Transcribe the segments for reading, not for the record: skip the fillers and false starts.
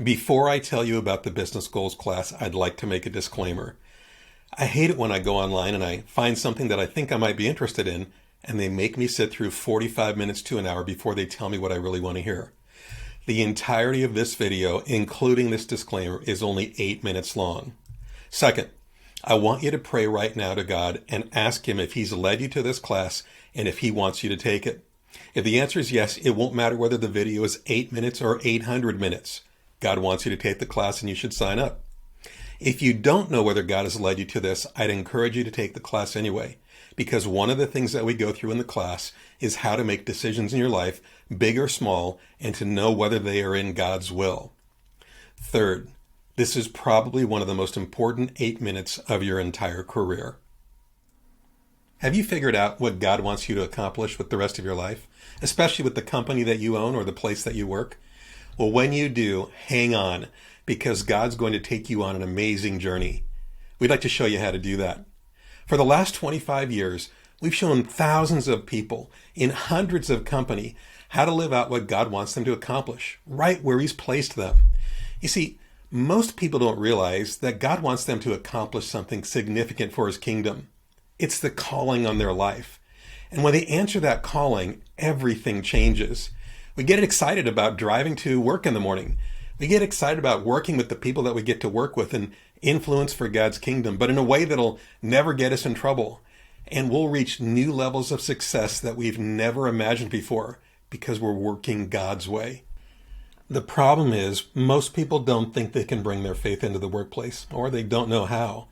Before I tell you about the business goals class, I'd like to make a disclaimer. I hate it when I go online and I find something that I think I might be interested in, and they make me sit through 45 minutes to an hour before they tell me what I really want to hear. The entirety of this video, including this disclaimer, is only 8 minutes long. Second, I want you to pray right now to God and ask Him if He's led you to this class and if He wants you to take it. If the answer is yes, it won't matter whether the video is 8 minutes or 800 minutes. God wants you to take the class and you should sign up. If you don't know whether God has led you to this, I'd encourage you to take the class anyway, because one of the things that we go through in the class is how to make decisions in your life, big or small, and to know whether they are in God's will. Third, this is probably one of the most important 8 minutes of your entire career. Have you figured out what God wants you to accomplish with the rest of your life, especially with the company that you own or the place that you work? Well, when you do, hang on, because God's going to take you on an amazing journey. We'd like to show you how to do that. For the last 25 years, we've shown thousands of people in hundreds of companies how to live out what God wants them to accomplish, right where He's placed them. You see, most people don't realize that God wants them to accomplish something significant for His kingdom. It's the calling on their life. And when they answer that calling, everything changes. We get excited about driving to work in the morning. We get excited about working with the people that we get to work with and influence for God's kingdom, but in a way that'll never get us in trouble. And we'll reach new levels of success that we've never imagined before because we're working God's way. The problem is most people don't think they can bring their faith into the workplace, or they don't know how.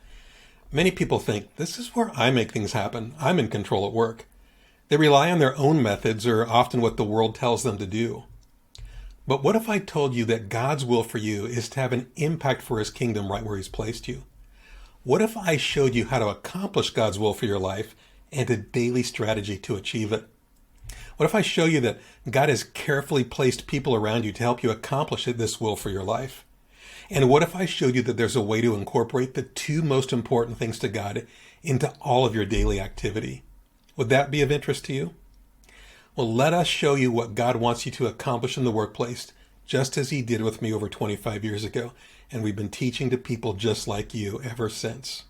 Many people think, this is where I make things happen. I'm in control at work. They rely on their own methods or often what the world tells them to do. But what if I told you that God's will for you is to have an impact for His kingdom right where He's placed you? What if I showed you how to accomplish God's will for your life and a daily strategy to achieve it? What if I show you that God has carefully placed people around you to help you accomplish this will for your life? And what if I showed you that there's a way to incorporate the two most important things to God into all of your daily activity? Would that be of interest to you? Well, let us show you what God wants you to accomplish in the workplace, just as He did with me over 25 years ago. And we've been teaching to people just like you ever since.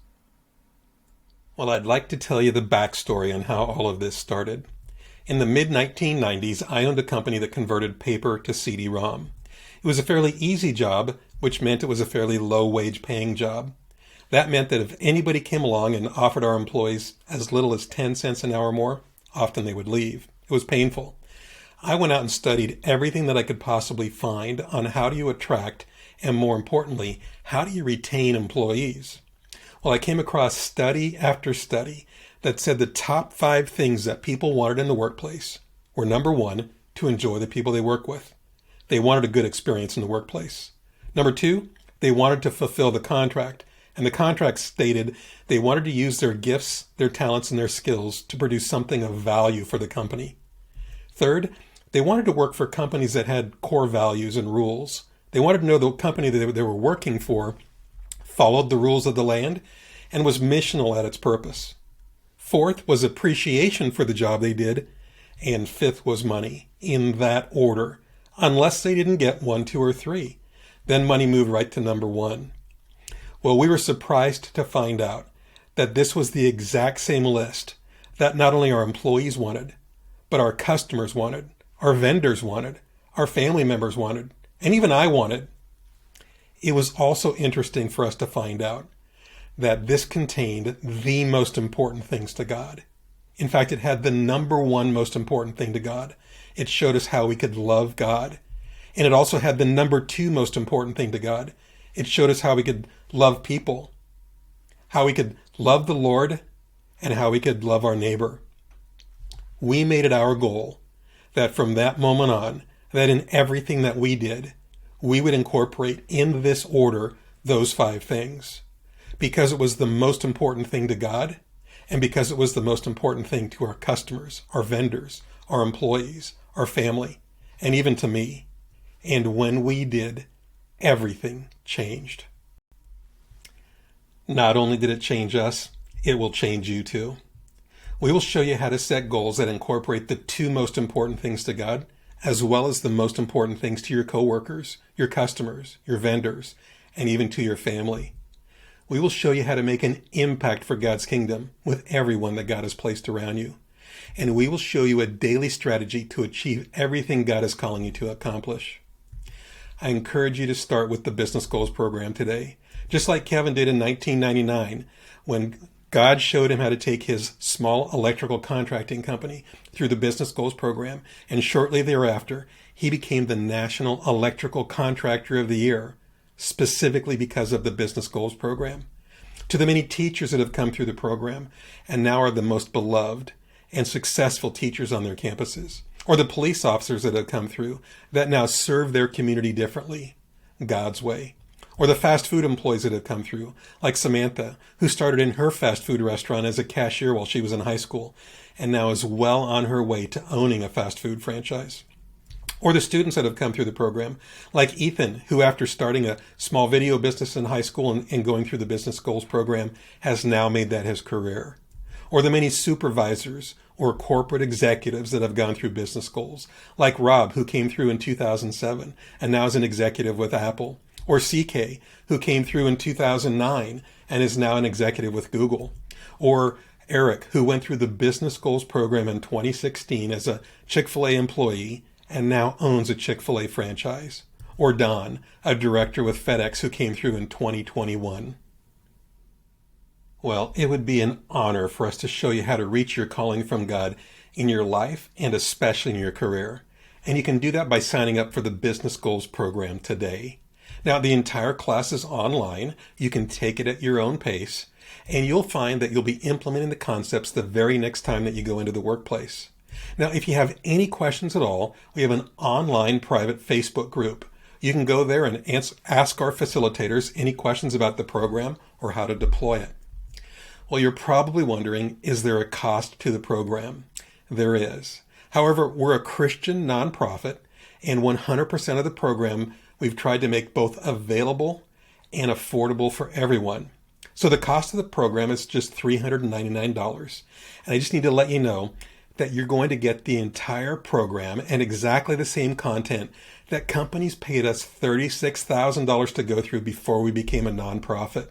Well, I'd like to tell you the backstory on how all of this started. In the mid-1990s, I owned a company that converted paper to CD-ROM. It was a fairly easy job, which meant it was a fairly low-wage paying job. That meant that if anybody came along and offered our employees as little as 10 cents an hour more, often they would leave. It was painful. I went out and studied everything that I could possibly find on how do you attract, and more importantly, how do you retain employees? Well, I came across study after study that said the top 5 things that people wanted in the workplace were, number 1, to enjoy the people they work with. They wanted a good experience in the workplace. Number 2, they wanted to fulfill the contract. And the contract stated they wanted to use their gifts, their talents, and their skills to produce something of value for the company. Third, they wanted to work for companies that had core values and rules. They wanted to know the company that they were working for followed the rules of the land and was missional at its purpose. Fourth was appreciation for the job they did. And fifth was money, in that order, unless they didn't get 1, 2, or 3. Then money moved right to number 1. Well, we were surprised to find out that this was the exact same list that not only our employees wanted, but our customers wanted, our vendors wanted, our family members wanted, and even I wanted. It was also interesting for us to find out that this contained the most important things to God. In fact, it had the number 1 most important thing to God. It showed us how we could love God. And it also had the number 2 most important thing to God. It showed us how we could love people, how we could love the Lord, and how we could love our neighbor. We made it our goal that from that moment on, that in everything that we did, we would incorporate in this order those 5 things, because it was the most important thing to God, and because it was the most important thing to our customers, our vendors, our employees, our family, and even to me. And when we did, everything changed. Not only did it change us, it will change you too. We will show you how to set goals that incorporate the 2 most important things to God, as well as the most important things to your coworkers, your customers, your vendors, and even to your family. We will show you how to make an impact for God's kingdom with everyone that God has placed around you. And we will show you a daily strategy to achieve everything God is calling you to accomplish. I encourage you to start with the Business Goals program today, just like Kevin did in 1999 when God showed him how to take his small electrical contracting company through the Business Goals program, and shortly thereafter, he became the National Electrical Contractor of the Year, specifically because of the Business Goals program. To the many teachers that have come through the program and now are the most beloved and successful teachers on their campuses, or the police officers that have come through that now serve their community differently, God's way, or the fast food employees that have come through, like Samantha, who started in her fast food restaurant as a cashier while she was in high school and now is well on her way to owning a fast food franchise. Or the students that have come through the program, like Ethan, who after starting a small video business in high school and going through the Business Goals program has now made that his career. Or the many supervisors or corporate executives that have gone through Business Goals, like Rob, who came through in 2007 and now is an executive with Apple. Or CK, who came through in 2009 and is now an executive with Google. Or Eric, who went through the Business Goals program in 2016 as a Chick-fil-A employee and now owns a Chick-fil-A franchise. Or Don, a director with FedEx who came through in 2021. Well, it would be an honor for us to show you how to reach your calling from God in your life and especially in your career. And you can do that by signing up for the Business Goals program today. Now, the entire class is online. You can take it at your own pace, and you'll find that you'll be implementing the concepts the very next time that you go into the workplace. Now, if you have any questions at all, we have an online private Facebook group. You can go there and ask our facilitators any questions about the program or how to deploy it. Well, you're probably wondering, is there a cost to the program? There is. However, we're a Christian nonprofit, and 100% of the program we've tried to make both available and affordable for everyone. So the cost of the program is just $399. And I just need to let you know that you're going to get the entire program and exactly the same content that companies paid us $36,000 to go through before we became a nonprofit.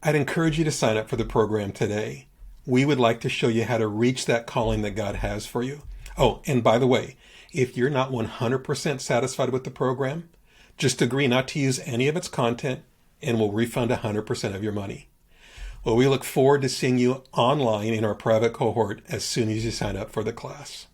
I'd encourage you to sign up for the program today. We would like to show you how to reach that calling that God has for you. Oh, and by the way, if you're not 100% satisfied with the program, just agree not to use any of its content and we'll refund 100% of your money. Well, we look forward to seeing you online in our private cohort as soon as you sign up for the class.